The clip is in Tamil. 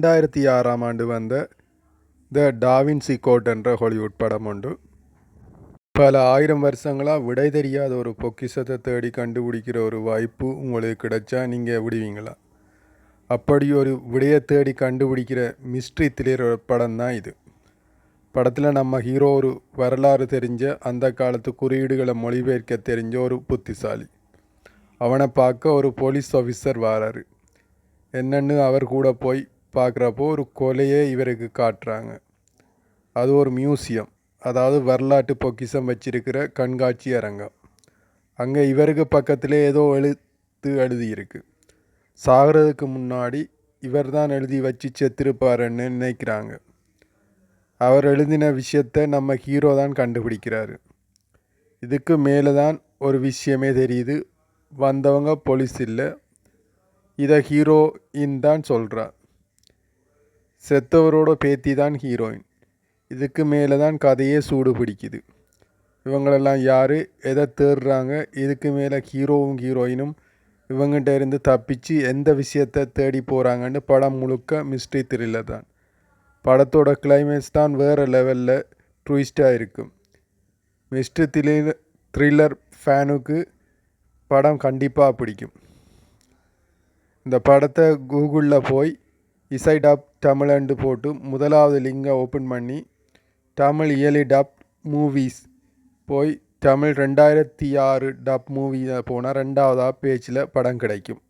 2006ஆம் ஆண்டு வந்த த டாவின்சி கோட் என்ற ஹாலிவுட் படம் உண்டு. பல ஆயிரம் வருஷங்களாக விடை தெரியாத ஒரு பொக்கிஷத்தை தேடி கண்டுபிடிக்கிற ஒரு வாய்ப்பு உங்களுக்கு கிடைச்சா நீங்கள் விடுவீங்களா? அப்படி ஒரு விடையை தேடி கண்டுபிடிக்கிற மிஸ்ட்ரி த்ரில்லர் படம் தான் இது. படத்தில் நம்ம ஹீரோ ஒரு வரலாறு தெரிஞ்ச அந்த காலத்து குறியீடுகளை மொழிபெயர்க்க தெரிஞ்ச ஒரு புத்திசாலி. அவனை பார்க்க ஒரு போலீஸ் ஆஃபீஸர் வராரு. என்னன்னு அவர் கூட போய் பார்க்குறப்போ ஒரு கொலையை இவருக்கு காட்டுறாங்க. அது ஒரு மியூசியம், அதாவது வரலாற்று பொக்கிஷம் வச்சிருக்கிற கண்காட்சி அரங்கம். அங்கே இவருக்கு பக்கத்திலே ஏதோ எழுதியிருக்கு. சாகிறதுக்கு முன்னாடி இவர் தான் எழுதி வச்சு செத்துருப்பாருன்னு நினைக்கிறாங்க. அவர் எழுதின விஷயத்தை நம்ம ஹீரோ தான் கண்டுபிடிக்கிறாரு. இதுக்கு மேலே தான் ஒரு விஷயமே தெரியுது. வந்தவங்க போலீஸ் இல்லை, இதை ஹீரோயின் தான் சொல்கிறா. செத்தவரோட பேத்தி தான் ஹீரோயின். இதுக்கு மேலே தான் கதையே சூடு பிடிக்குது. இவங்களெல்லாம் யார், எதை தேடுறாங்க, இதுக்கு மேலே ஹீரோவும் ஹீரோயினும் இவங்கிட்ட இருந்து தப்பிச்சு எந்த விஷயத்தை தேடி போகிறாங்கன்னு படம் முழுக்க மிஸ்ட்ரி த்ரில்லர் தான். படத்தோட கிளைமேக்ஸ் தான் வேறு லெவலில் ட்விஸ்டாக இருக்கும். மிஸ்ட்ரி த்ரில்லர் ஃபேனுக்கு படம் கண்டிப்பாக பிடிக்கும். இந்த படத்தை கூகுளில் போய் இசை டப் தமிழ்ண்டு போட்டு முதலாவது லிங்கை ஓப்பன் பண்ணி தமிழ் இயலி டப் மூவிஸ் போய் தமிழ் 2006 டப் மூவி போனால் 2வது பேஜில் படம் கிடைக்கும்.